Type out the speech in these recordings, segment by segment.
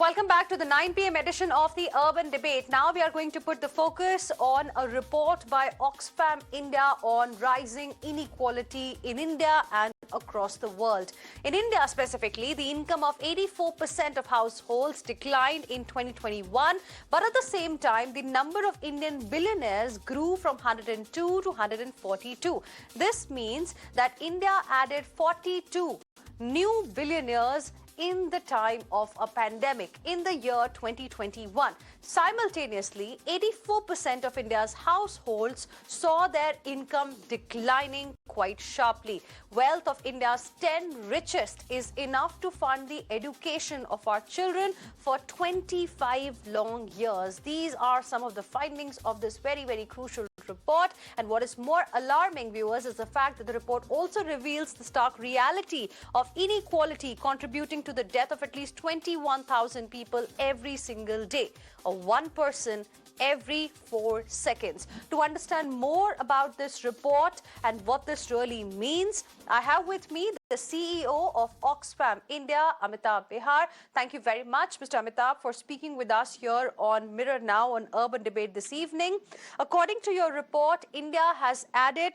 Welcome back to the 9 p.m. edition of the Urban Debate. Now we are going to put the focus on a report by Oxfam India on rising inequality in India and across the world. In India specifically, the income of 84% of households declined in 2021, but at the same time, the number of Indian billionaires grew from 102 to 142. This means that India added 42 new billionaires in the time of a pandemic in the year 2021. Simultaneously, 84% of India's households saw their income declining quite sharply. Wealth of India's 10 richest is enough to fund the education of our children for 25 long years. These are some of the findings of this very, very crucial report. And what is more alarming, viewers, is the fact that the report also reveals the stark reality of inequality contributing to the death of at least 21,000 people every single day, or one person every 4 seconds. To understand more about this report and what this really means, I have with me the CEO of Oxfam India, Amitabh Behar. Thank you very much, Mr. Amitabh, for speaking with us here on Mirror Now on Urban Debate this evening. According to your report, India has added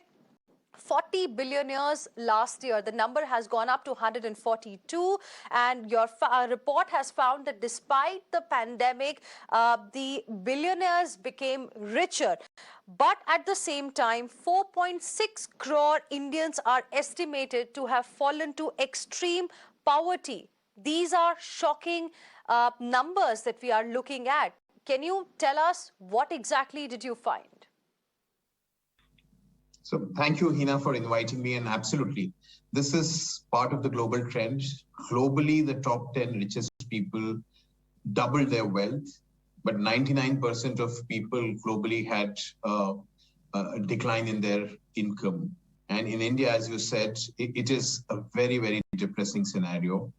40 billionaires last year. The number has gone up to 142, and your report has found that despite the pandemic, the billionaires became richer. But at the same time, 4.6 crore Indians are estimated to have fallen to extreme poverty. These are shocking numbers that we are looking at. Can you tell us what exactly did you find? So thank you, Hina, for inviting me. And absolutely, this is part of the global trend. Globally, the top 10 richest people doubled their wealth, but 99% of people globally had a decline in their income. And in India, as you said, it is a very, very depressing scenario.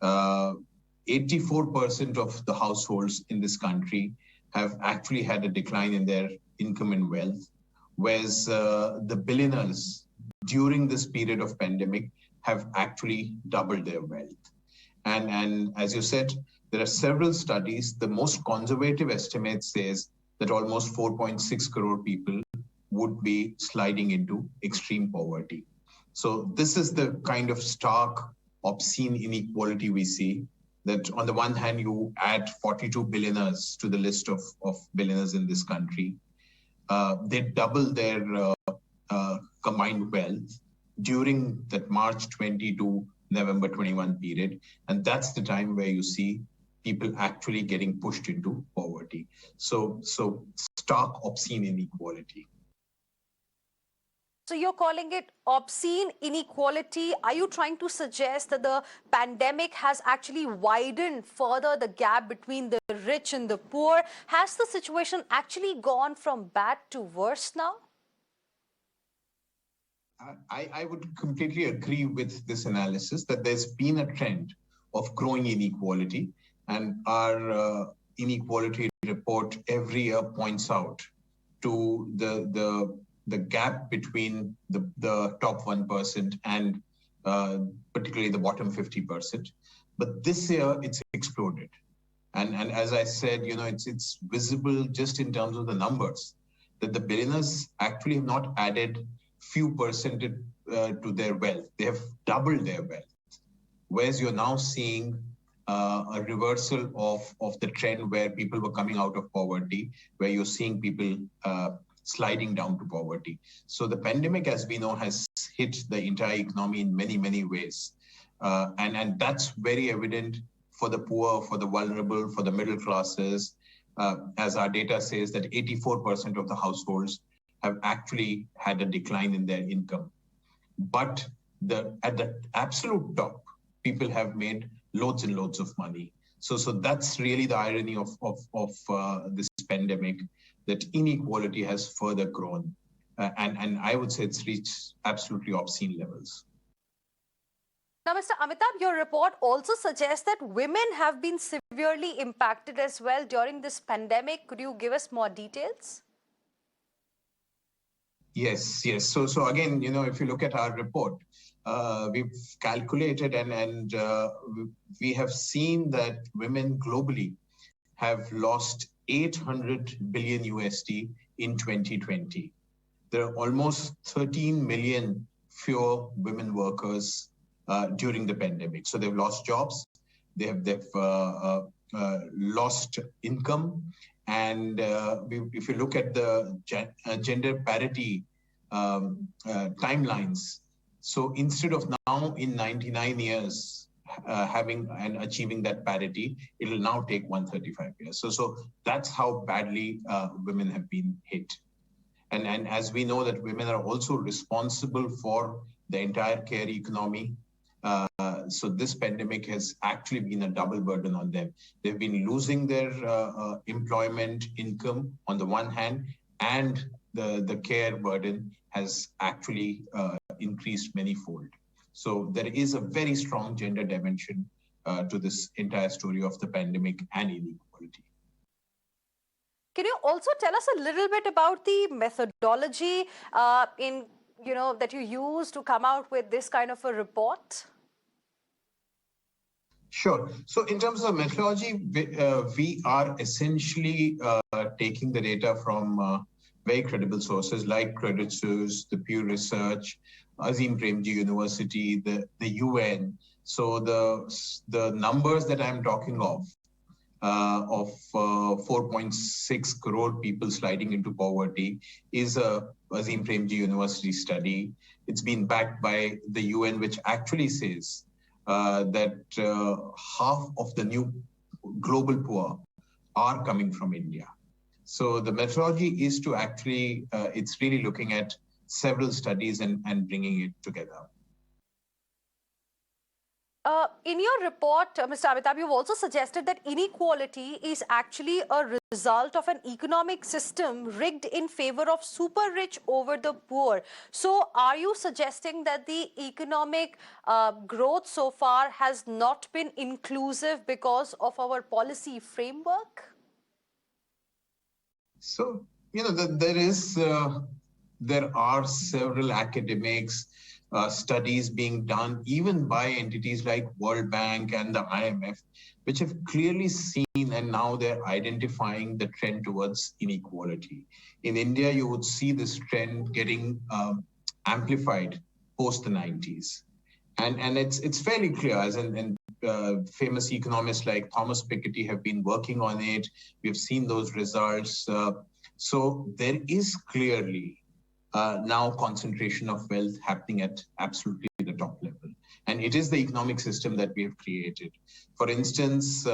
84% of the households in this country have actually had a decline in their income and wealth, whereas the billionaires during this period of pandemic have actually doubled their wealth. And as you said, there are several studies. The most conservative estimate says that almost 4.6 crore people would be sliding into extreme poverty. So this is the kind of stark, obscene inequality we see, that on the one hand, you add 42 billionaires to the list of billionaires in this country. They double their combined wealth during that March 20 to November 21 period. And that's the time where you see people actually getting pushed into poverty. So stark, obscene inequality. So you're calling it obscene inequality. Are you trying to suggest that the pandemic has actually widened further the gap between the rich and the poor? Has the situation actually gone from bad to worse now? I would completely agree with this analysis that there's been a trend of growing inequality, and our inequality report every year points out to the gap between the top 1% and particularly the bottom 50%. But this year it's exploded. And as I said, it's visible just in terms of the numbers that the billionaires actually have not added few percent to their wealth. They have doubled their wealth. Whereas you're now seeing a reversal of the trend where people were coming out of poverty, where you're seeing people sliding down to poverty. So the pandemic, as we know, has hit the entire economy in many, many ways. And that's very evident for the poor, for the vulnerable, for the middle classes. As our data says that 84% of the households have actually had a decline in their income. But at the absolute top, people have made loads and loads of money. So that's really the irony of this pandemic, that inequality has further grown. And I would say it's reached absolutely obscene levels. Now, Mr. Amitabh, your report also suggests that women have been severely impacted as well during this pandemic. Could you give us more details? Yes. So again, if you look at our report, we've calculated and we have seen that women globally have lost 800 billion USD in 2020. There are almost 13 million fewer women workers during the pandemic. So they've lost jobs, they've lost income, and if you look at the gender parity timelines, so instead of now in 99 years having and achieving that parity, it will now take 135 years. So that's how badly women have been hit. And as we know that women are also responsible for the entire care economy, so this pandemic has actually been a double burden on them. They've been losing their employment income on the one hand, and the care burden has actually increased manyfold. So there is a very strong gender dimension to this entire story of the pandemic and inequality. Can you also tell us a little bit about the methodology that you use to come out with this kind of a report? Sure. So in terms of methodology, we are essentially taking the data from very credible sources like Credit Suisse, the Pew Research, Azim Premji University, the UN. So the numbers that I'm talking of 4.6 crore people sliding into poverty is a Azim Premji University study. It's been backed by the UN, which actually says that half of the new global poor are coming from India. So the methodology is to actually, it's really looking at several studies and bringing it together. In your report, Mr. Amitabh, you've also suggested that inequality is actually a result of an economic system rigged in favor of super rich over the poor. So are you suggesting that the economic growth so far has not been inclusive because of our policy framework? So, there are several academics studies being done even by entities like World Bank and the IMF, which have clearly seen and now they're identifying the trend towards inequality. In India, you would see this trend getting amplified post the 90s. And it's fairly clear, as in famous economists like Thomas Piketty have been working on it. We've seen those results. So there is clearly now concentration of wealth happening at absolutely the top level. And it is the economic system that we have created. For instance,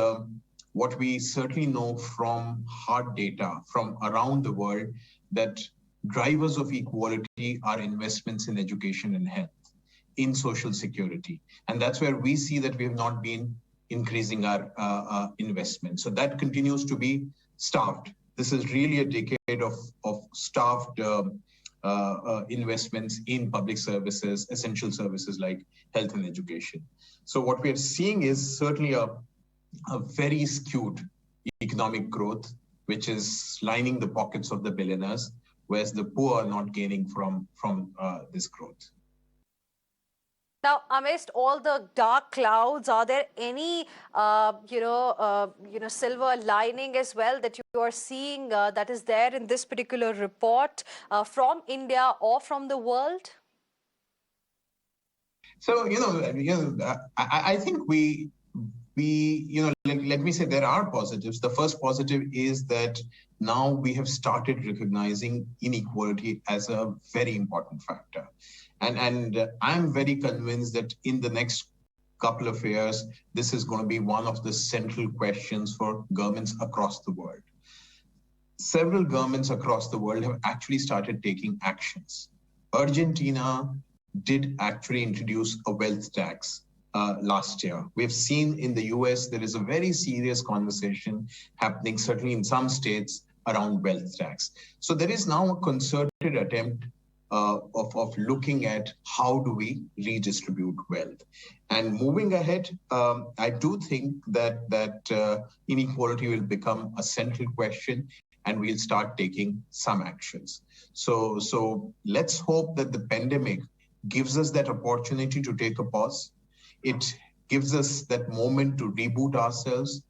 what we certainly know from hard data from around the world, that drivers of equality are investments in education and health, in social security. And that's where we see that we have not been increasing our investment. So that continues to be starved. This is really a decade of starved investments in public services, essential services like health and education. So what we are seeing is certainly a very skewed economic growth, which is lining the pockets of the billionaires, whereas the poor are not gaining from this growth. Now, amidst all the dark clouds, are there any, silver lining as well that you are seeing that is there in this particular report from India or from the world? So, I think let me say there are positives. The first positive is that now we have started recognizing inequality as a very important factor. And I'm very convinced that in the next couple of years, this is going to be one of the central questions for governments across the world. Several governments across the world have actually started taking actions. Argentina did actually introduce a wealth tax last year. We've seen in the US, there is a very serious conversation happening, certainly in some states, around wealth tax. So there is now a concerted attempt of looking at how do we redistribute wealth. And moving ahead, I do think that inequality will become a central question and we'll start taking some actions. So let's hope that the pandemic gives us that opportunity to take a pause. It gives us that moment to reboot ourselves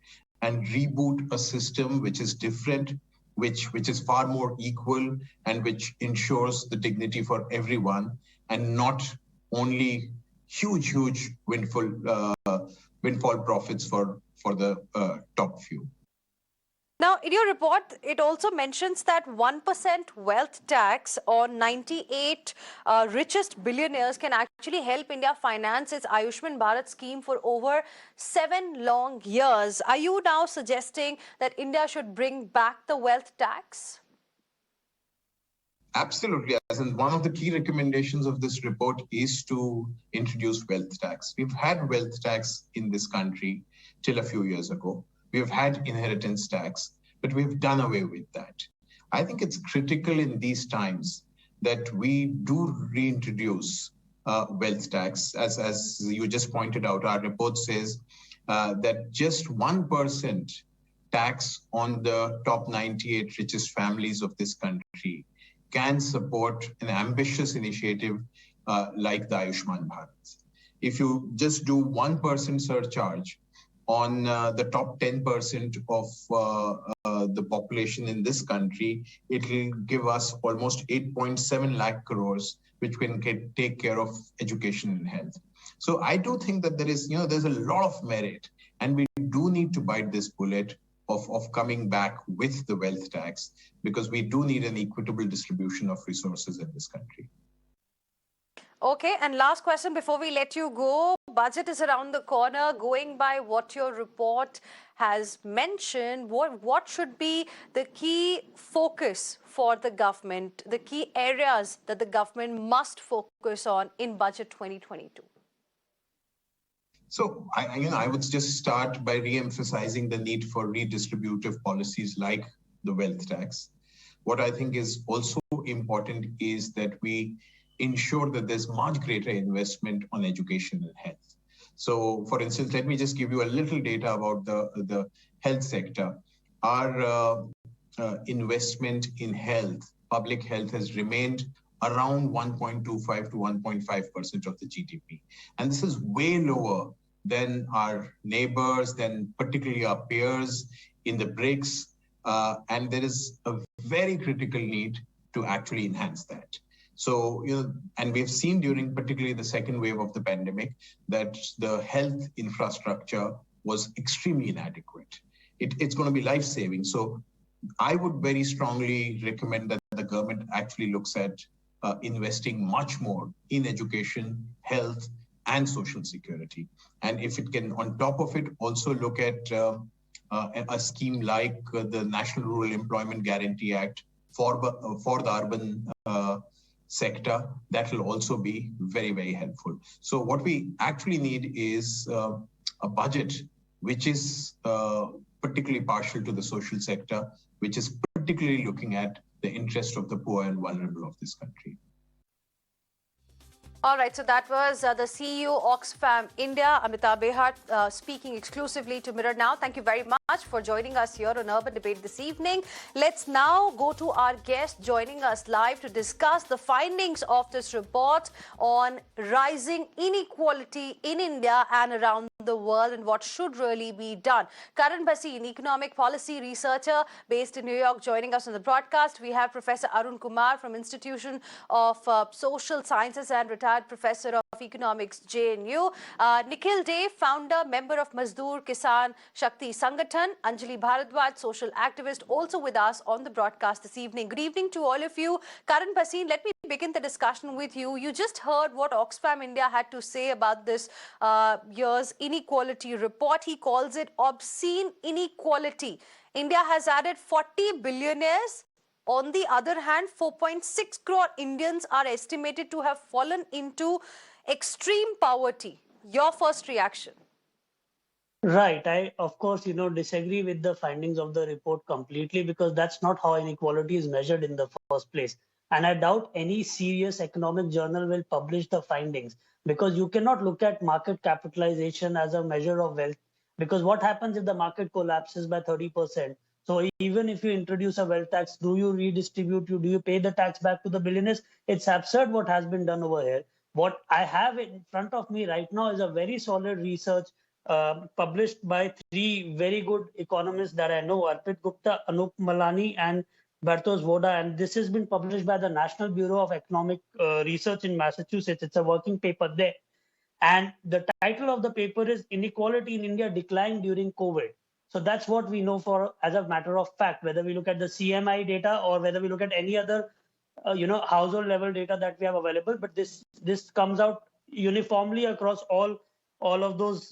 and reboot a system which is different, which is far more equal, and which ensures the dignity for everyone, and not only huge windfall profits for the top few. Now, in your report, it also mentions that 1% wealth tax on 98 richest billionaires can actually help India finance its Ayushman Bharat scheme for over 7 long years. Are you now suggesting that India should bring back the wealth tax? Absolutely. As in, one of the key recommendations of this report is to introduce wealth tax. We've had wealth tax in this country till a few years ago. We've had inheritance tax, but we've done away with that. I think it's critical in these times that we do reintroduce wealth tax. As you just pointed out, our report says that just 1% tax on the top 98 richest families of this country can support an ambitious initiative like the Ayushman Bharat. If you just do 1% surcharge on the top 10% of the population in this country, it will give us almost 8.7 lakh crores, which can take care of education and health. So I do think that there's a lot of merit, and we do need to bite this bullet of coming back with the wealth tax, because we do need an equitable distribution of resources in this country. Okay, and last question before we let you go. Budget is around the corner. Going by what your report has mentioned, what should be the key focus for the government, the key areas that the government must focus on in Budget 2022? So I would just start by re-emphasizing the need for redistributive policies like the wealth tax. What I think is also important is that we ensure that there's much greater investment on education and health. So, for instance, let me just give you a little data about the health sector. Our investment in health, public health, has remained around 1.25 to 1.5% of the GDP. And this is way lower than our neighbors, than particularly our peers in the BRICS. And there is a very critical need to actually enhance that. So, and we've seen during particularly the second wave of the pandemic that the health infrastructure was extremely inadequate. It's going to be life-saving. So I would very strongly recommend that the government actually looks at investing much more in education, health, and social security. And if it can, on top of it, also look at a scheme like the National Rural Employment Guarantee Act for the urban sector, that will also be very, very helpful. So what we actually need is a budget which is particularly partial to the social sector, which is particularly looking at the interest of the poor and vulnerable of this country. All right, so that was the CEO Oxfam India, Amitabh Behar, speaking exclusively to Mirror Now. Thank you very much for joining us here on Urban Debate this evening. Let's now go to our guest joining us live to discuss the findings of this report on rising inequality in India and around the world and what should really be done. Karan Bhasin, economic policy researcher based in New York, joining us on the broadcast. We have Professor Arun Kumar from Institution of Social Sciences and retired Professor of Economics, JNU. Nikhil Dey, founder, member of Mazdoor Kisan Shakti Sangathan. Anjali Bharadwaj, social activist, also with us on the broadcast this evening. Good evening to all of you. Karan Bhasin, let me begin the discussion with you. You just heard what Oxfam India had to say about this year's inequality report. He calls it obscene inequality. India has added 40 billionaires. On the other hand, 4.6 crore Indians are estimated to have fallen into extreme poverty. Your first reaction? Right. I, of course, disagree with the findings of the report completely, because that's not how inequality is measured in the first place. And I doubt any serious economic journal will publish the findings, because you cannot look at market capitalization as a measure of wealth, because what happens if the market collapses by 30%? So even if you introduce a wealth tax, do you redistribute? Do you pay the tax back to the billionaires? It's absurd what has been done over here. What I have in front of me right now is a very solid research published by three very good economists that I know, Arpit Gupta, Anup Malani, and Bartosz Woda. And this has been published by the National Bureau of Economic Research in Massachusetts. It's a working paper there. And the title of the paper is Inequality in India Declined During COVID. So that's what we know for as a matter of fact, whether we look at the CMI data or whether we look at any other household level data that we have available. But this comes out uniformly across all of those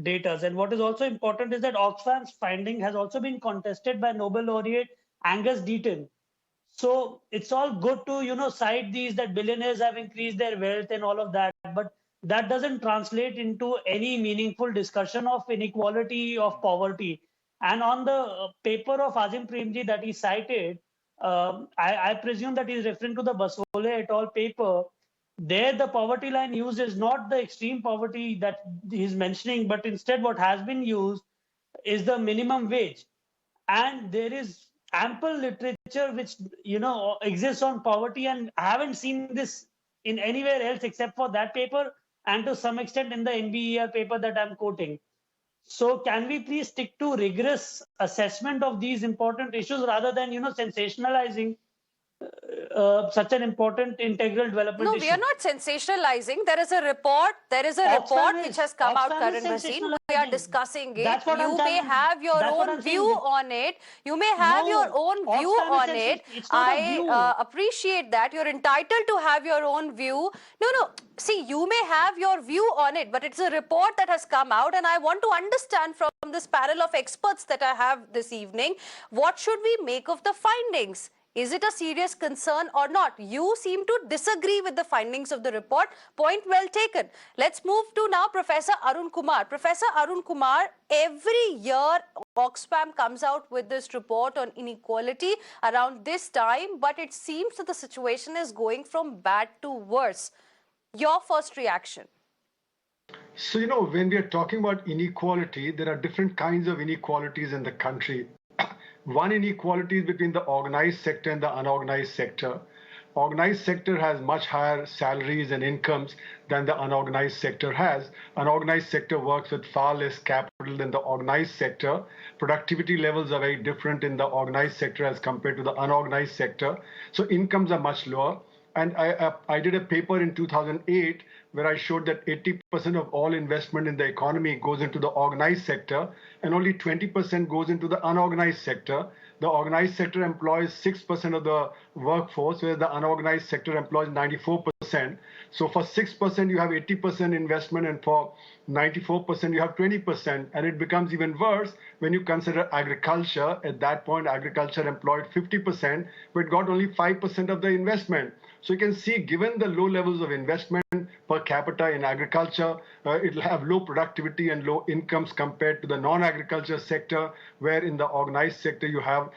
data. And what is also important is that Oxfam's finding has also been contested by Nobel laureate Angus Deaton. So it's all good to cite these that billionaires have increased their wealth and all of that, but that doesn't translate into any meaningful discussion of inequality, of poverty. And on the paper of Azim Premji that he cited, I presume that he's referring to the Basole et al. Paper. There, the poverty line used is not the extreme poverty that he's mentioning, but instead what has been used is the minimum wage. And there is ample literature which exists on poverty, and I haven't seen this in anywhere else except for that paper and to some extent in the NBER paper that I'm quoting. So can we please stick to rigorous assessment of these important issues rather than sensationalizing such an important integral development No, issue? we are not sensationalizing. There is a report. There is a report which has come out, Karan Bhasin. We are discussing it. That's what You may have your own view on it. You may have your own view on it. I appreciate that. You're entitled to have your own view. No. See, you may have your view on it, but it's a report that has come out, and I want to understand from this panel of experts that I have this evening, what should we make of the findings? Is it a serious concern or not? You seem to disagree with the findings of the report. Point well taken. Let's move to now Professor Arun Kumar. Professor Arun Kumar, every year Oxfam comes out with this report on inequality around this time, but it seems that the situation is going from bad to worse. Your first reaction? So, when we are talking about inequality, there are different kinds of inequalities in the country. One inequality is between the organized sector and the unorganized sector. Organized sector has much higher salaries and incomes than the unorganized sector has. Unorganized sector works with far less capital than the organized sector. Productivity levels are very different in the organized sector as compared to the unorganized sector. So incomes are much lower. And I did a paper in 2008 where I showed that 80% of all investment in the economy goes into the organized sector and only 20% goes into the unorganized sector. The organized sector employs 6% of the workforce, whereas the unorganized sector employs 94%. So for 6%, you have 80% investment, and for 94%, you have 20%. And it becomes even worse when you consider agriculture. At that point, agriculture employed 50%, but it got only 5% of the investment. So you can see, given the low levels of investment per capita in agriculture, it'll have low productivity and low incomes compared to the non-agriculture sector, where in the organized sector you have,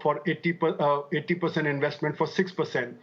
for 80% investment for 6%.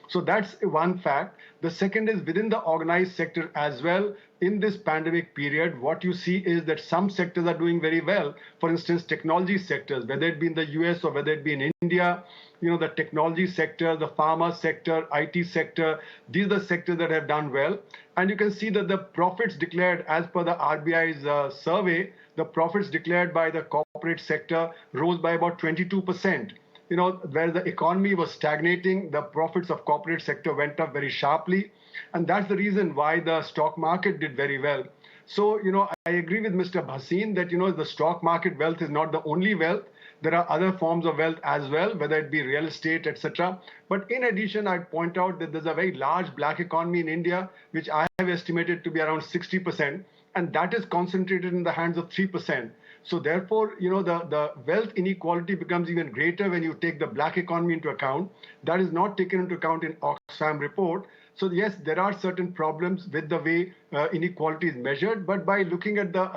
So that's one fact. The second is within the organized sector as well. In this pandemic period, what you see is that some sectors are doing very well. For instance, technology sectors, whether it be in the US or whether it be in India, the technology sector, the pharma sector, IT sector, these are the sectors that have done well. And you can see that the profits declared as per the RBI's survey, the profits declared by the corporate sector rose by about 22%. Where the economy was stagnating, the profits of corporate sector went up very sharply. And that's the reason why the stock market did very well. So, I agree with Mr. Bhasin that, the stock market wealth is not the only wealth. There are other forms of wealth as well, whether it be real estate, etc. But in addition, I'd point out that there's a very large black economy in India, which I have estimated to be around 60%. And that is concentrated in the hands of 3%. So therefore, the wealth inequality becomes even greater when you take the black economy into account. That is not taken into account in Oxfam report. So yes, there are certain problems with the way inequality is measured, but by looking at the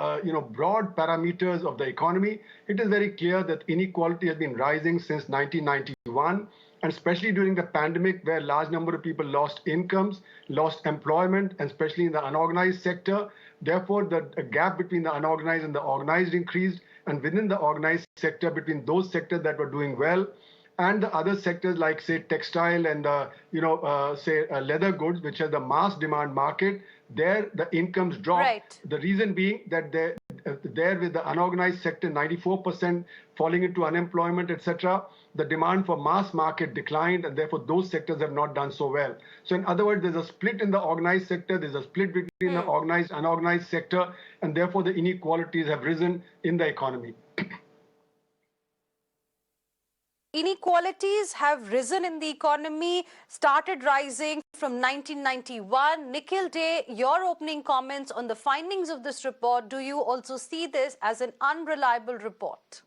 broad parameters of the economy, it is very clear that inequality has been rising since 1991, and especially during the pandemic, where a large number of people lost incomes, lost employment, and especially in the unorganized sector. Therefore, the gap between the unorganized and the organized increased, and within the organized sector, between those sectors that were doing well, and the other sectors like say textile and leather goods, which are the mass demand market, there the incomes drop. Right. The reason being that there with the unorganized sector 94% falling into unemployment, etc., the demand for mass market declined, and therefore those sectors have not done so well. So in other words, there's a split in the organized sector, there's a split between the organized and unorganized sector, and therefore the inequalities have risen in the economy. Inequalities have risen in the economy, started rising from 1991. Nikhil Dey, your opening comments on the findings of this report. Do you also see this as an unreliable report?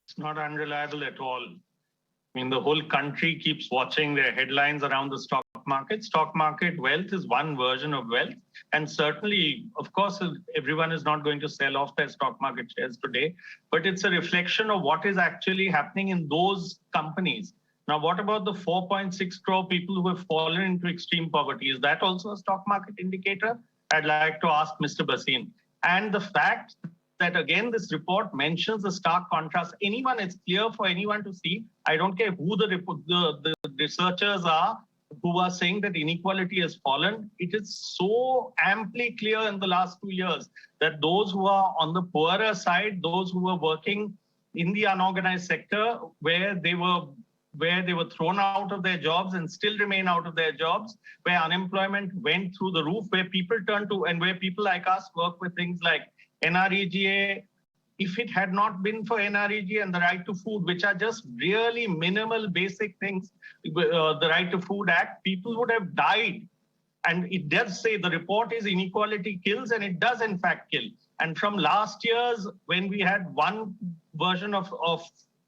It's not unreliable at all. I mean, the whole country keeps watching their headlines around the stock market. Stock market wealth is one version of wealth. And certainly, of course, everyone is not going to sell off their stock market shares today, but it's a reflection of what is actually happening in those companies. Now, what about the 4.6 crore people who have fallen into extreme poverty? Is that also a stock market indicator? I'd like to ask Mr. Bhasin. And the fact that, again, this report mentions the stark contrast. Anyone, it's clear for anyone to see. I don't care who the researchers are who are saying that inequality has fallen. It is so amply clear in the last 2 years that those who are on the poorer side, those who were working in the unorganized sector, where they were thrown out of their jobs and still remain out of their jobs, where unemployment went through the roof, where people turn to, and where people like us work with things like NREGA. If it had not been for NREGA and the right to food, which are just really minimal basic things, the Right to Food Act, people would have died. And it does say the report is inequality kills, and it does in fact kill. And from last year's, when we had one version of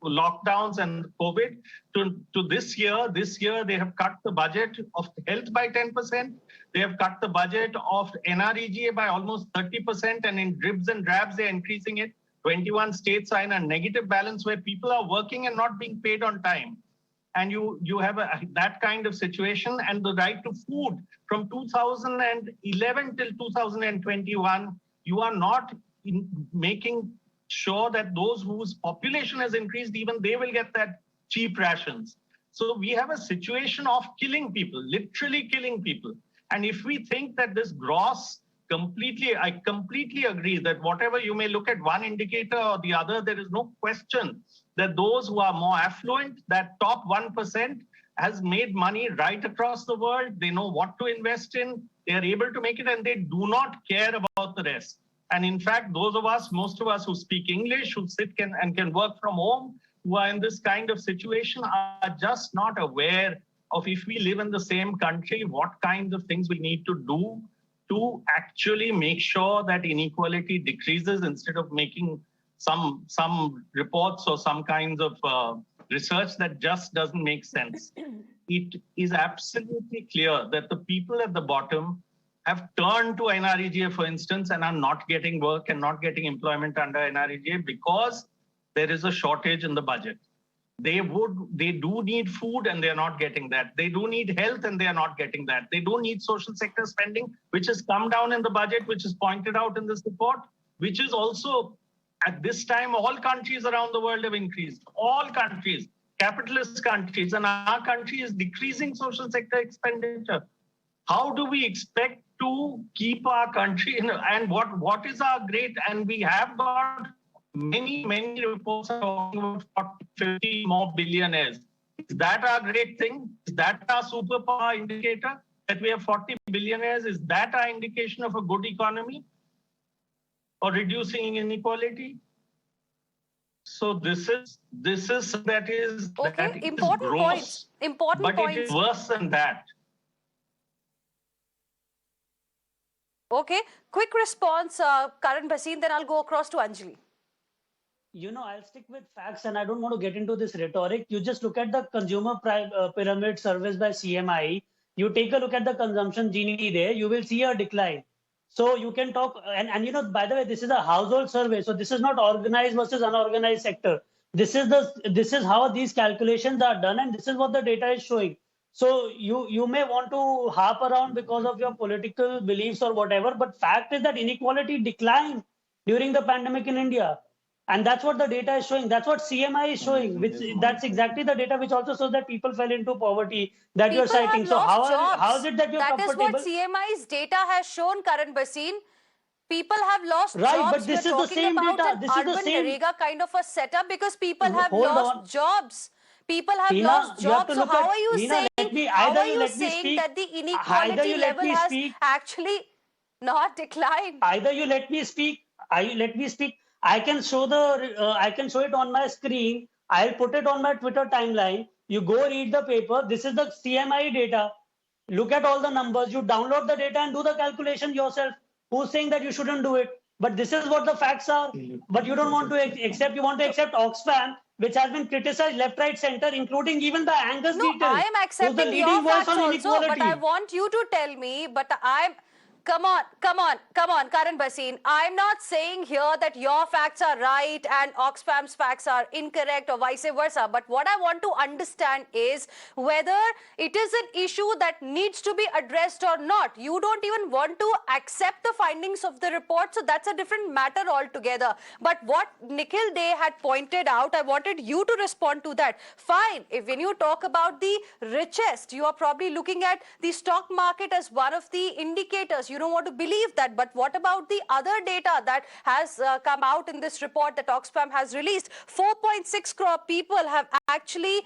lockdowns and COVID, to this year they have cut the budget of health by 10%. They have cut the budget of NREGA by almost 30%, and in dribs and drabs, they're increasing it. 21 states are in a negative balance where people are working and not being paid on time. And you have that kind of situation. And the right to food from 2011 till 2021, you are not making sure that those whose population has increased, even they will get that cheap rations. So we have a situation of killing people, literally killing people. And if we think that this gross I completely agree that whatever you may look at one indicator or the other, there is no question that those who are more affluent, that top 1% has made money right across the world. They know what to invest in. They are able to make it, and they do not care about the rest. And in fact, those of us, most of us who speak English, who and can work from home, who are in this kind of situation, are just not aware of, if we live in the same country, what kinds of things we need to do to actually make sure that inequality decreases, instead of making some reports or some kinds of research that just doesn't make sense. It is absolutely clear that the people at the bottom have turned to NREGA, for instance, and are not getting work and not getting employment under NREGA because there is a shortage in the budget. They do need food and they're not getting that. They do need health and they are not getting that. They do need social sector spending, which has come down in the budget, which is pointed out in this report, which is also, at this time, all countries around the world have increased. All countries, capitalist countries, and our country is decreasing social sector expenditure. How do we expect to keep our country in, and what is our great, and we have got many reports are talking about 50 more billionaires. Is that our great thing? Is that our superpower indicator, that we have 40 billionaires? Is that our indication of a good economy or reducing inequality? So this is okay. Important gross, points. Important but points. It is worse than that. Okay. Quick response, Karan Bhasin, then I'll go across to Anjali. I'll stick with facts and I don't want to get into this rhetoric. You just look at the consumer pyramid surveys by CMI. You take a look at the consumption Gini there, you will see a decline. So you can talk, and by the way, this is a household survey. So this is not organized versus unorganized sector. This is how these calculations are done, and this is what the data is showing. So you may want to harp around because of your political beliefs or whatever, but fact is that inequality declined during the pandemic in India. And that's what the data is showing. That's what CMI is showing. That's exactly the data which also shows that people fell into poverty that you're People have citing. So lost jobs. how is it that you're That is what comfortable? CMI's data has shown, Karan Bhasin. People have lost Right, jobs. but this We're is the talking same about data. an This is the urban same. Narega kind of a setup because people have Hold lost on. jobs. People have Hina, lost you have jobs. to So look how at are you Hina, saying? let me How either are you you let me saying speak. that the Either inequality you let level me has speak. actually not declined? Either you let me speak. Let me speak. I can show I can show it on my screen. I'll put it on my Twitter timeline. You go read the paper. This is the CMI data. Look at all the numbers. You download the data and do the calculation yourself. Who's saying that you shouldn't do it? But this is what the facts are. But you don't want to accept. You want to accept Oxfam, which has been criticized left, right, center, including even by Angus No, Deaton, I am who's the accepting your leading voice facts on also, but I inequality. want you to tell me, come on, Karan Bhasin. I'm not saying here that your facts are right and Oxfam's facts are incorrect or vice versa. But what I want to understand is whether it is an issue that needs to be addressed or not. You don't even want to accept the findings of the report, so that's a different matter altogether. But what Nikhil Dey had pointed out, I wanted you to respond to that. Fine, if when you talk about the richest, you are probably looking at the stock market as one of the indicators. You don't want to believe that. But what about the other data that has come out in this report that Oxfam has released? 4.6 crore people have actually,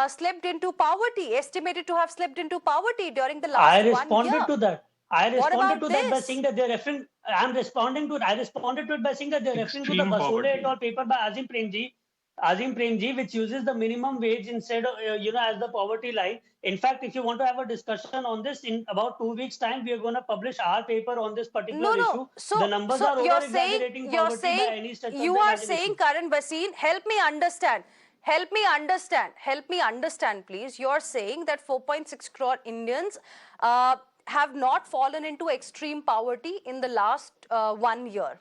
slipped into poverty, estimated to have slipped into poverty during the last 1 year. I responded to that. I responded to that by this? saying that they're referring. I'm responding to it. I responded to it by saying that they're referring to the Extreme Basole poverty. et al. paper by Azim Premji, which uses the minimum wage instead of, as the poverty line. In fact, if you want to have a discussion on this, in about 2 weeks' time, we are going to publish our paper on this particular issue. So, the numbers so are you're over-exaggerating poverty by any stretch of the you are imagination. saying, Karan Bhasin, help me understand. Help me understand, please. You're saying that 4.6 crore Indians have not fallen into extreme poverty in the last 1 year.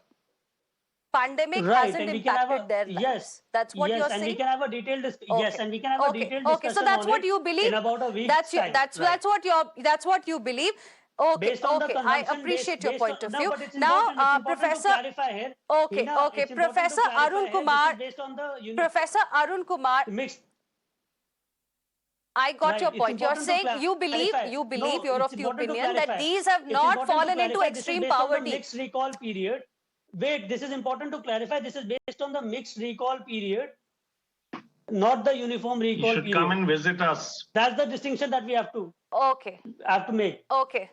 Pandemic hasn't impacted their lives. Yes, That's what you're saying. And we can have a detailed Okay. and we can have a detailed discussion. So that's what you believe. in about a week's time. That's what you believe. Okay, based on the I appreciate your point of view. But it's Now, important Professor. to clarify here. Okay, Professor Arun Kumar. Based on the Professor Arun Kumar. Mixed. I got your point. You're saying you believe you're of the opinion that these have not fallen into extreme poverty. Mixed recall period. Wait, this is important to clarify. This is based on the mixed recall period, not the uniform recall period. You should come and visit us. That's the distinction that we have to make. Okay.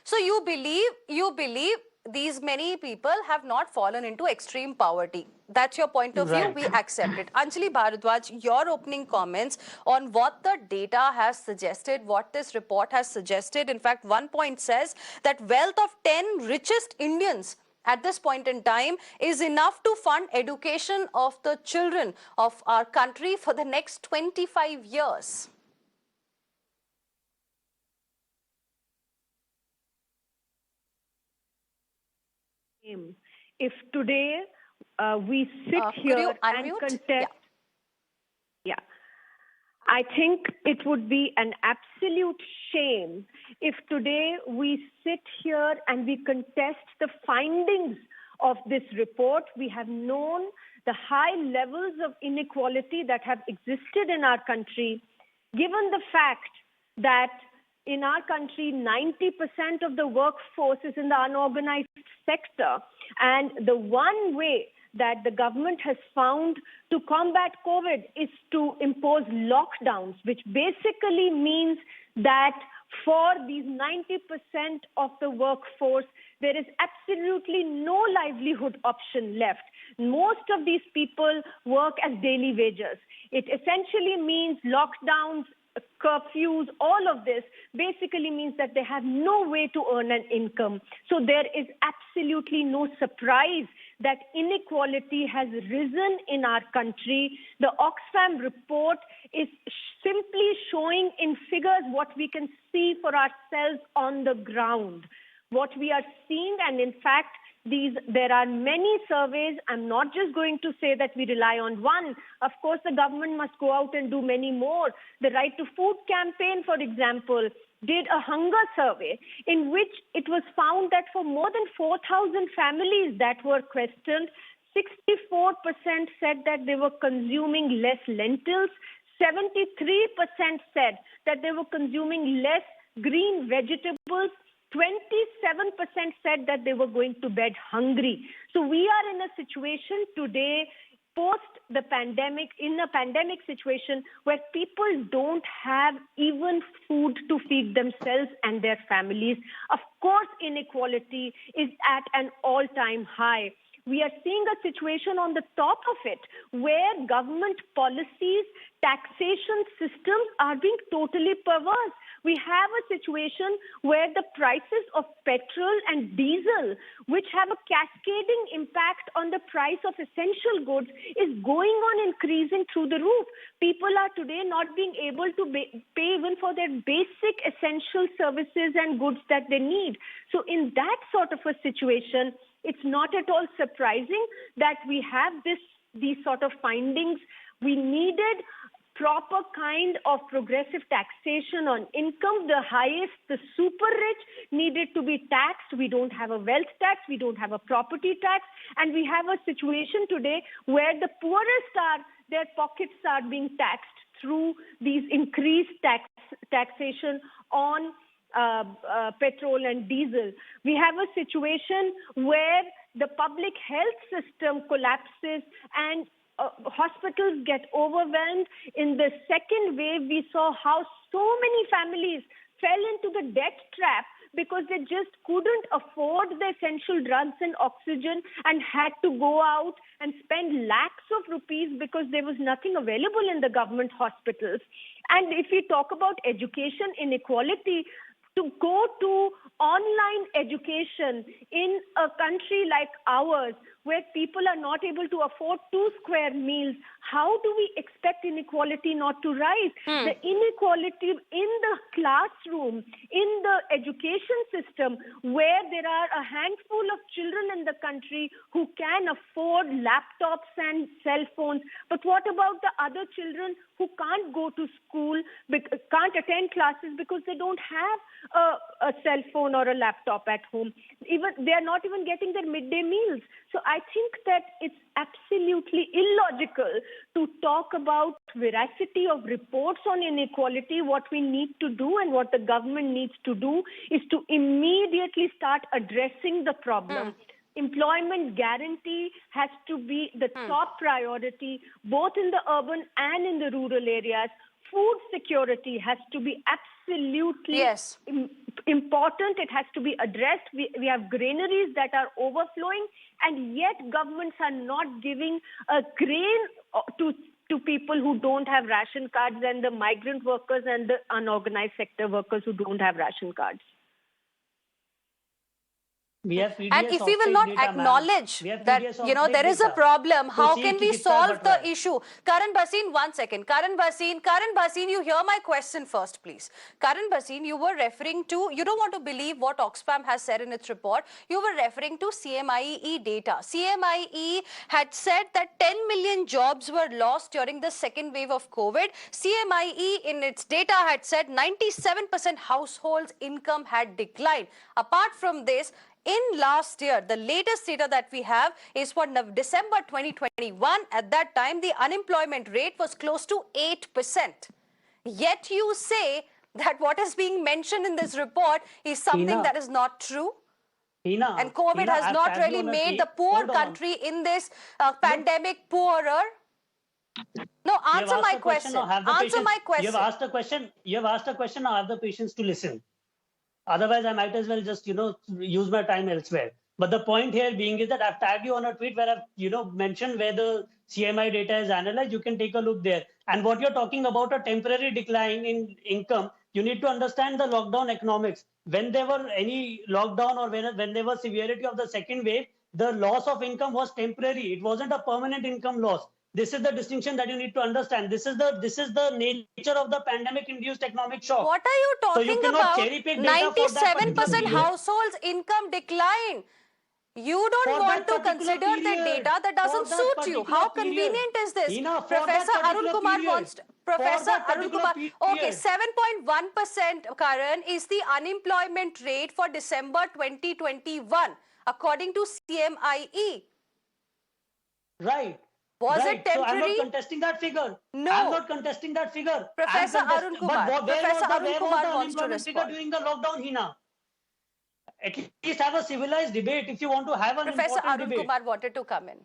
So you believe these many people have not fallen into extreme poverty. That's your point of view. We accept it. Anjali Bharadwaj, your opening comments on what the data has suggested, what this report has suggested. In fact, one point says that wealth of 10 richest Indians at this point in time is enough to fund education of the children of our country for the next 25 years. If today we sit here and contest, I think it would be an absolute shame if today we sit here and we contest the findings of this report. We have known the high levels of inequality that have existed in our country, given the fact that in our country, 90% of the workforce is in the unorganized sector. And the one way that the government has found to combat COVID is to impose lockdowns, which basically means that for these 90% of the workforce, there is absolutely no livelihood option left. Most of these people work as daily wagers. It essentially means lockdowns, curfews, all of this basically means that they have no way to earn an income. So there is absolutely no surprise that inequality has risen in our country. The Oxfam report is simply showing in figures what we can see for ourselves on the ground. What we are seeing, and in fact, there are many surveys. I'm not just going to say that we rely on one. Of course, the government must go out and do many more. The Right to Food campaign, for example, did a hunger survey in which it was found that for more than 4,000 families that were questioned, 64% said that they were consuming less lentils. 73% said that they were consuming less green vegetables. 27% said that they were going to bed hungry. So we are in a situation today, post the pandemic, in a pandemic situation where people don't have even food to feed themselves and their families. Of course, inequality is at an all-time high. We are seeing a situation on the top of it where government policies, taxation systems are being totally perverse. We have a situation where the prices of petrol and diesel, which have a cascading impact on the price of essential goods, is going on increasing through the roof. People are today not being able to pay even for their basic essential services and goods that they need. So in that sort of a situation, it's not at all surprising that we have these sort of findings. We needed proper kind of progressive taxation on income. The highest, the super rich needed to be taxed. We don't have a wealth tax. We don't have a property tax. And we have a situation today where the poorest their pockets are being taxed through these increased taxation on petrol and diesel. We have a situation where the public health system collapses and hospitals get overwhelmed. In the second wave, we saw how so many families fell into the debt trap because they just couldn't afford the essential drugs and oxygen and had to go out and spend lakhs of rupees because there was nothing available in the government hospitals. And if we talk about education inequality, to go to online education in a country like ours, where people are not able to afford 2 square meals, how do we expect inequality not to rise? The inequality in the classroom, in the education system, where there are a handful of children in the country who can afford laptops and cell phones, but what about the other children who can't go to school, can't attend classes because they don't have a cell phone or a laptop at home? They are not even getting their midday meals. So I think that it's absolutely illogical to talk about veracity of reports on inequality. What we need to do and what the government needs to do is to immediately start addressing the problem. Employment guarantee has to be the top priority, both in the urban and in the rural areas. Food security has to be absolutely important. It has to be addressed. We have granaries that are overflowing, and yet governments are not giving a grain to people who don't have ration cards, and the migrant workers and the unorganized sector workers who don't have ration cards. We have PDS and if we will not acknowledge that, there is a problem, how can we solve the issue? Karan Bhasin, 1 second. Karan Bhasin, you hear my question first, please. Karan Bhasin, you were referring to, you don't want to believe what Oxfam has said in its report. You were referring to CMIE data. CMIE had said that 10 million jobs were lost during the second wave of COVID. CMIE in its data had said 97% households' income had declined. Apart from this, in last year, the latest data that we have is for December 2021. At that time, the unemployment rate was close to 8%. Yet you say that what is being mentioned in this report is something that is not true. And COVID has not really made the poor country in this pandemic poorer. No, answer my question. Answer my question. You have asked a question. You have asked a question. Now have the patience to listen. Otherwise, I might as well just, use my time elsewhere. But the point here being is that I've tagged you on a tweet where I've, mentioned where the CMI data is analyzed. You can take a look there. And what you're talking about, a temporary decline in income, you need to understand the lockdown economics. When there were any lockdown or when there was severity of the second wave, the loss of income was temporary. It wasn't a permanent income loss. This is the distinction that you need to understand. This is the nature of the pandemic-induced economic shock. What are you talking about? 97% households' income decline. You don't want to consider the data that doesn't suit you. How convenient is this? Professor Arun Kumar wants. Professor Arun Kumar. Okay, 7.1%, Karan, is the unemployment rate for December 2021, according to CMIE. Right. Was Right. it So I'm not temporary? contesting that figure. No. I'm not contesting that figure. Professor Arun Kumar. Professor Arun where Kumar was the wants to unemployment figure respond. during the lockdown, Hina? At least have a civilized debate if you want to have an Professor important Arun debate. Kumar wanted to come in.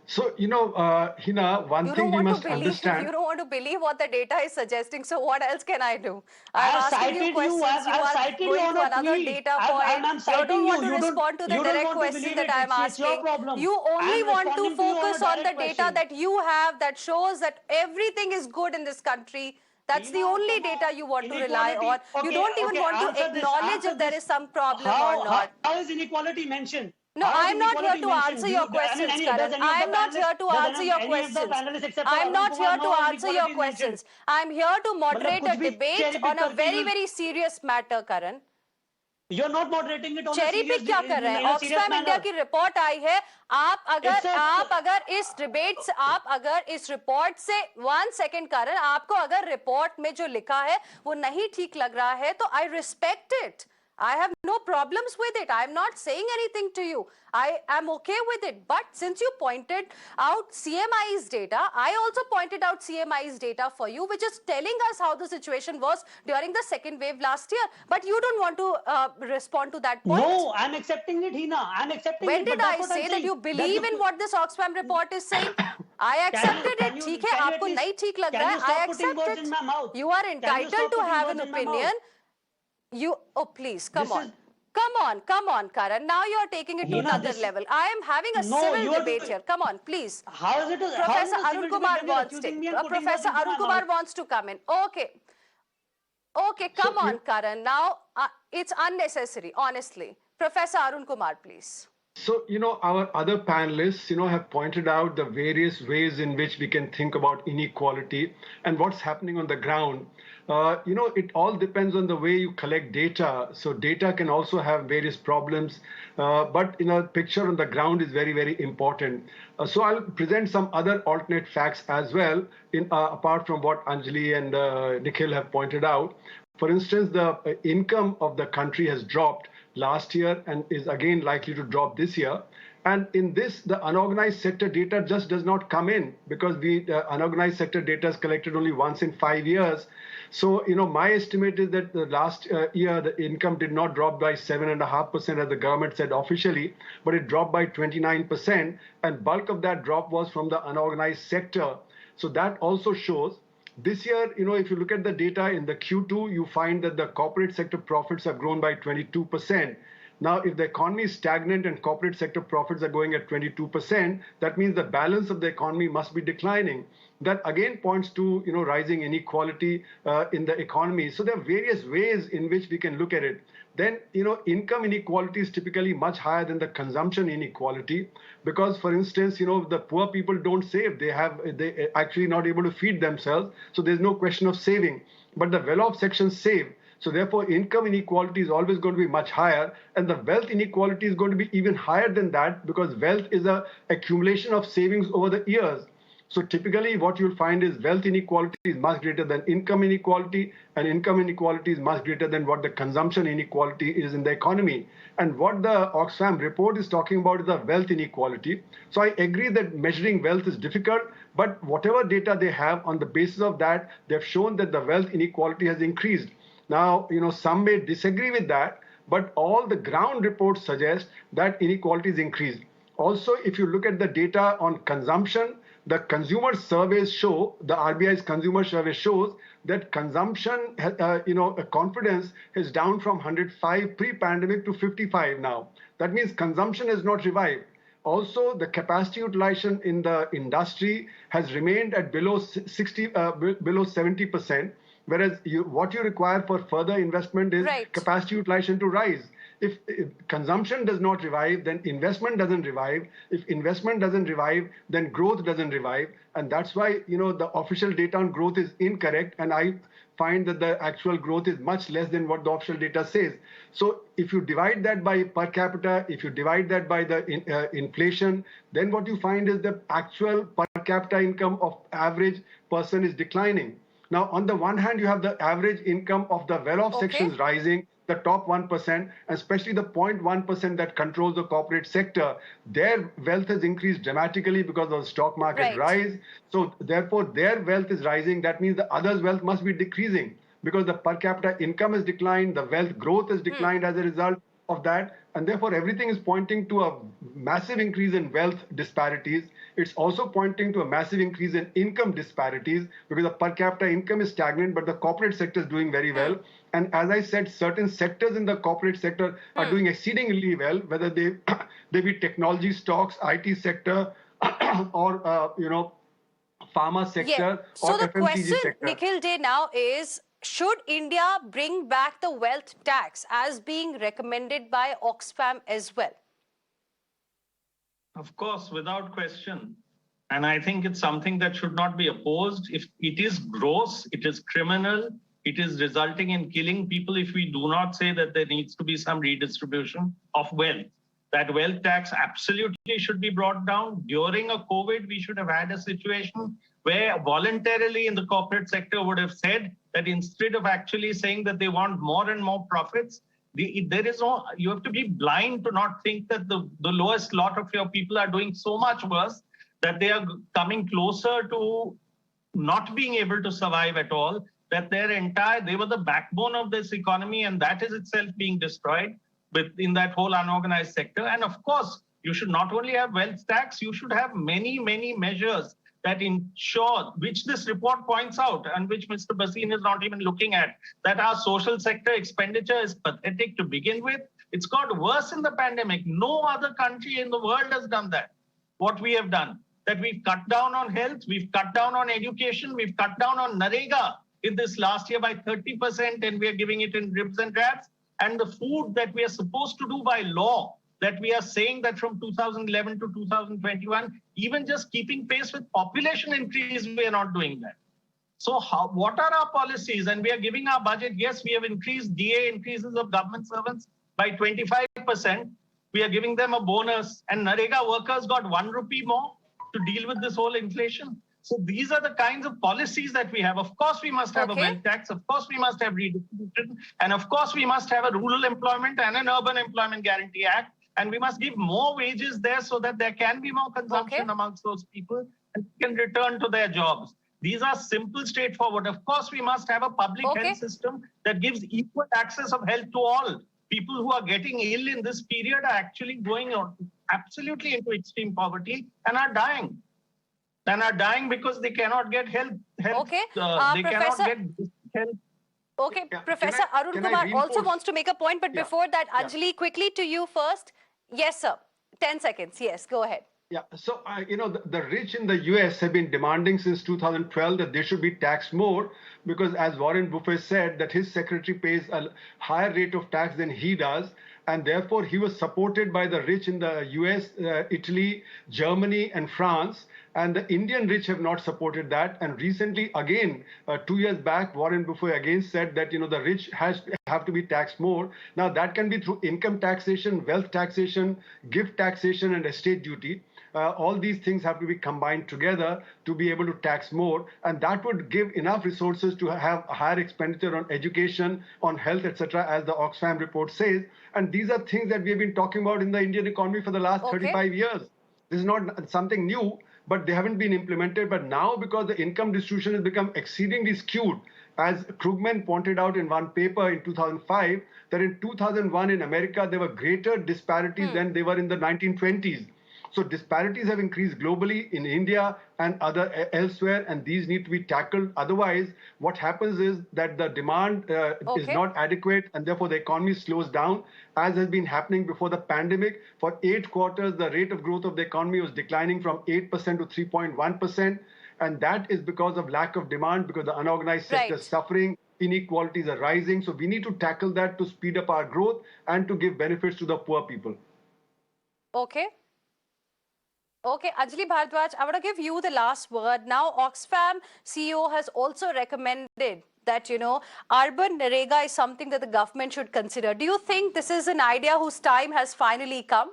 So, Hina, one You thing don't we want to must believe. understand. You don't want to believe what the data is suggesting. So what else can I do? I I'm have asking you cited you. questions. You I've are cited you going on to a another tweet. data point. I'm You don't citing want to you. respond to the You don't direct want to question believe that it. I'm It's your asking. problem. You only I'm want to responding to you on a focus on the direct data question. that you have that shows that everything is good in this country. That's the Hina, only come data on. you want to rely Inequality. on. You Okay, don't even okay. want to Answer this. acknowledge Answer if there this. is some problem or not. How is inequality mentioned? No, How is I'm not here inequality to mentioned? answer your questions, Does Karan. any of the I'm not panelists, here to answer your any of the questions. panelists except for I'm Arun not Kumar here to know how answer your inequality is mentioned? questions. I'm here to मतलब moderate कुछ a भी debate cherry on pick a करके very, you very serious matter, Karan. you're not moderating it on a cherry serious pick क्या कर रहे हैं? in a serious Oxfam India manner. की report आई है. It's a आप अगर इस डिबेट से आप अगर इस रिपोर्ट से 1 सेकंड कारण आपको अगर रिपोर्ट में जो लिखा है वो नहीं ठीक लग रहा है तो I respect it. I have no problems with it. I am not saying anything to you. I am okay with it. But since you pointed out CMI's data, I also pointed out CMI's data for you, which is telling us how the situation was during the second wave last year. But you don't want to respond to that point. No, I'm accepting it, Hina. I'm accepting When it. did I say that you believe in what this Oxfam report is saying? I accepted it. ठीक है, आपको नहीं ठीक लग रहा है. I accept it. You are entitled to have an opinion. Please, come on. Come on, Karan. Now you're taking it to another level. I am having a civil debate here. Come on, please. How is it? Professor Arun Kumar wants to. Professor Arun Kumar wants to come in. Okay, come on, Karan. Now it's unnecessary, honestly. Professor Arun Kumar, please. So, our other panelists, have pointed out the various ways in which we can think about inequality and what's happening on the ground. It all depends on the way you collect data. So data can also have various problems, but picture on the ground is very, very important. So I'll present some other alternate facts as well, apart from what Anjali and Nikhil have pointed out. For instance, the income of the country has dropped last year and is again likely to drop this year. And in this, the unorganized sector data just does not come in because the unorganized sector data is collected only once in 5 years. So, my estimate is that the last year, the income did not drop by 7.5% as the government said officially, but it dropped by 29%. And bulk of that drop was from the unorganized sector. So that also shows this year, if you look at the data in the Q2, you find that the corporate sector profits have grown by 22%. Now, if the economy is stagnant and corporate sector profits are going at 22%, that means the balance of the economy must be declining. That again points to rising inequality in the economy. So there are various ways in which we can look at it. Then income inequality is typically much higher than the consumption inequality because, for instance, the poor people don't save. They actually not able to feed themselves. So there's no question of saving. But the well-off sections save. So therefore, income inequality is always going to be much higher, and the wealth inequality is going to be even higher than that because wealth is an accumulation of savings over the years. So typically what you'll find is wealth inequality is much greater than income inequality, and income inequality is much greater than what the consumption inequality is in the economy. And what the Oxfam report is talking about is the wealth inequality. So I agree that measuring wealth is difficult, but whatever data they have on the basis of that, they've shown that the wealth inequality has increased. Now, some may disagree with that, but all the ground reports suggest that inequality is increased. Also, if you look at the data on consumption, the consumer surveys show, the RBI's consumer survey shows that consumption, confidence is down from 105 pre-pandemic to 55 now. That means consumption has not revived. Also, the capacity utilization in the industry has remained at below 70%. Whereas what you require for further investment is capacity utilization to rise. If consumption does not revive, then investment doesn't revive. If investment doesn't revive, then growth doesn't revive. And that's why, the official data on growth is incorrect. And I find that the actual growth is much less than what the official data says. So if you divide that by per capita, if you divide that by the inflation, then what you find is the actual per capita income of average person is declining. Now, on the one hand, you have the average income of the well-off sections rising. the top 1%, especially the 0.1% that controls the corporate sector, their wealth has increased dramatically because of the stock market rise. So therefore, their wealth is rising. That means the others' wealth must be decreasing because the per capita income has declined, the wealth growth has declined as a result of that, and therefore everything is pointing to a massive increase in wealth disparities. It's also pointing to a massive increase in income disparities because the per capita income is stagnant, but the corporate sector is doing very well. And as I said, certain sectors in the corporate sector are doing exceedingly well, whether they be technology stocks, IT sector, or pharma sector, So or the FMCG question, sector. Nikhil Day, now is, should India bring back the wealth tax as being recommended by Oxfam as well? Of course, without question. And I think it's something that should not be opposed. If it is gross, it is criminal, it is resulting in killing people if we do not say that there needs to be some redistribution of wealth. That wealth tax absolutely should be brought down. During a COVID, we should have had a situation where voluntarily in the corporate sector would have said that instead of actually saying that they want more and more profits, there is no, you have to be blind to not think that the lowest lot of your people are doing so much worse that they are coming closer to not being able to survive at all, that they were the backbone of this economy, and that is itself being destroyed in that whole unorganized sector. And of course, you should not only have wealth tax, you should have many, many measures that ensure, which this report points out and which Mr. Bhasin is not even looking at, that our social sector expenditure is pathetic to begin with. It's got worse in the pandemic. No other country in the world has done that. What we have done, that we've cut down on health, we've cut down on education, we've cut down on NREGA in this last year by 30%, and we are giving it in dribs and drabs. And the food that we are supposed to do by law, that we are saying that from 2011 to 2021, even just keeping pace with population increase, we are not doing that. So what are our policies? And we are giving our budget. Yes, we have increased DA increases of government servants by 25%. We are giving them a bonus, and NREGA workers got 1 rupee more to deal with this whole inflation. So these are the kinds of policies that we have. Of course, we must have a wealth tax. Of course, we must have redistribution. And of course, we must have a rural employment and an urban employment guarantee act. And we must give more wages there so that there can be more consumption amongst those people and can return to their jobs. These are simple, straightforward. Of course, we must have a public health system that gives equal access of health to all. People who are getting ill in this period are actually going absolutely into extreme poverty and are dying. And are dying because they cannot get help. They cannot get help. Okay, Professor Arun Kumar also wants to make a point, but before that, Anjali, quickly to you first. Yes, sir. 10 seconds. Yes, go ahead. Yeah, so, the rich in the US have been demanding since 2012 that they should be taxed more because, as Warren Buffett said, that his secretary pays a higher rate of tax than he does. And therefore, he was supported by the rich in the US, Italy, Germany, and France. And the Indian rich have not supported that. And recently, again, 2 years back, Warren Buffett again said that, the rich have to be taxed more. Now, that can be through income taxation, wealth taxation, gift taxation, and estate duty. All these things have to be combined together to be able to tax more. And that would give enough resources to have a higher expenditure on education, on health, etc., as the Oxfam report says. And these are things that we have been talking about in the Indian economy for the last 35 years. This is not something new, but they haven't been implemented. But now, because the income distribution has become exceedingly skewed, as Krugman pointed out in one paper in 2005, that in 2001 in America, there were greater disparities than they were in the 1920s. So disparities have increased globally in India and elsewhere, and these need to be tackled. Otherwise, what happens is that the demand is not adequate, and therefore the economy slows down, as has been happening before the pandemic. For 8 quarters, the rate of growth of the economy was declining from 8% to 3.1%, and that is because of lack of demand, because the unorganized sector is suffering, inequalities are rising. So we need to tackle that to speed up our growth and to give benefits to the poor people. Okay, Anjali Bharadwaj, I want to give you the last word. Now, Oxfam CEO has also recommended that, urban NREGA is something that the government should consider. Do you think this is an idea whose time has finally come?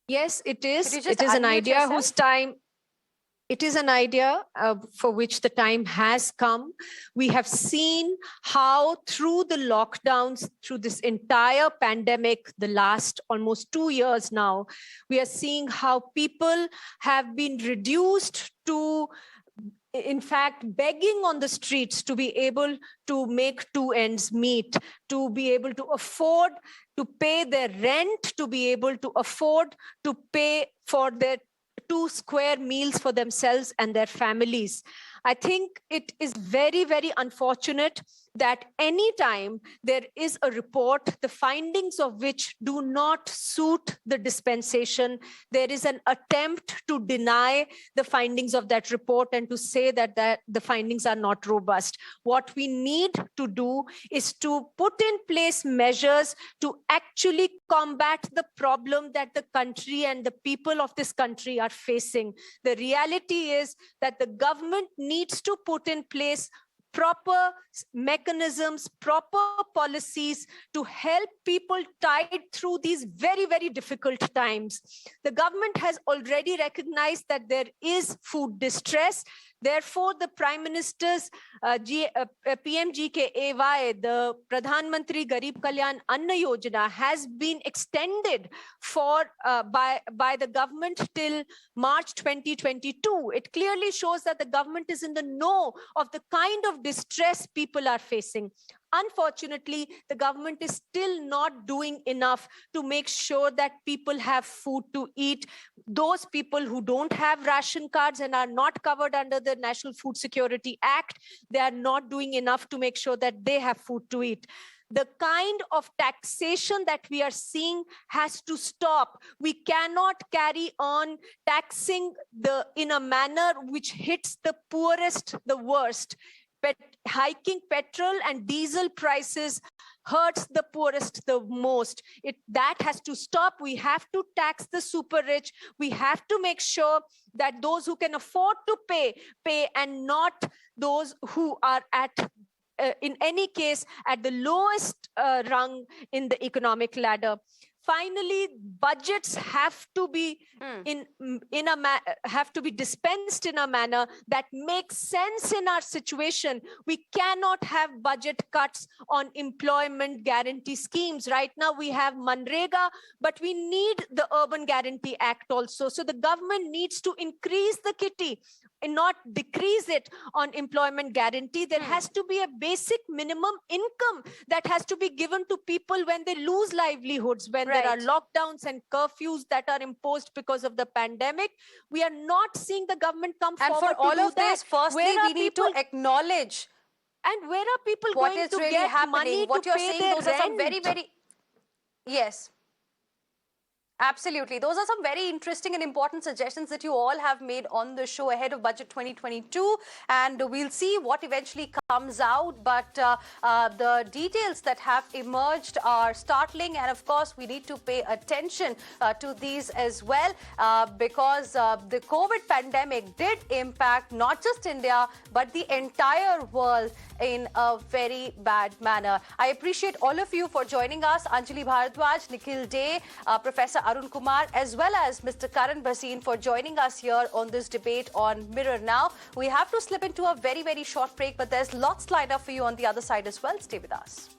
Yes, it is. It is an idea whose time It is an idea for which the time has come. We have seen how through the lockdowns, through this entire pandemic, the last almost 2 years now, we are seeing how people have been reduced to, in fact, begging on the streets to be able to make two ends meet, to be able to afford to pay their rent, to be able to afford to pay for their 2 square meals for themselves and their families. I think it is very, very unfortunate that anytime there is a report, the findings of which do not suit the dispensation, there is an attempt to deny the findings of that report and to say that the findings are not robust. What we need to do is to put in place measures to actually combat the problem that the country and the people of this country are facing. The reality is that the government needs to put in place proper mechanisms, proper policies to help people tide through these very, very difficult times. The government has already recognized that there is food distress. Therefore, the Prime Minister's PMGKAY, the Pradhan Mantri Garib Kalyan Anna Yojana, has been extended for by the government till March 2022. It clearly shows that the government is in the know of the kind of distress people are facing. Unfortunately, the government is still not doing enough to make sure that people have food to eat. Those people who don't have ration cards and are not covered under the National Food Security Act, they are not doing enough to make sure that they have food to eat. The kind of taxation that we are seeing has to stop. We cannot carry on taxing in a manner which hits the poorest the worst. Hiking petrol and diesel prices hurts the poorest the most. That has to stop. We have to tax the super rich. We have to make sure that those who can afford to pay, and not those who are in any case, at the lowest rung in the economic ladder. Finally, budgets have to be have to be dispensed in a manner that makes sense in our situation. We cannot have budget cuts on employment guarantee schemes. Right now, we have Manrega, but we need the Urban Guarantee Act also. So the government needs to increase the kitty and not decrease it on employment guarantee. There has to be a basic minimum income that has to be given to people when they lose livelihoods, when there are lockdowns and curfews that are imposed because of the pandemic. We are not seeing the government come forward to do that. And for all of this, firstly, we need to acknowledge. And where are people what going is to really get happening? money What to you're pay saying, their those are some rent? very, yes. Absolutely. Those are some very interesting and important suggestions that you all have made on the show ahead of Budget 2022. And we'll see what eventually comes out. But the details that have emerged are startling. And of course, we need to pay attention to these as well, because the COVID pandemic did impact not just India, but the entire world in a very bad manner. I appreciate all of you for joining us. Anjali Bharadwaj, Nikhil Dey, Professor Arun Kumar, as well as Mr. Karan Bhasin for joining us here on this debate on Mirror Now. We have to slip into a very, very short break, but there's lots lined up for you on the other side as well. Stay with us.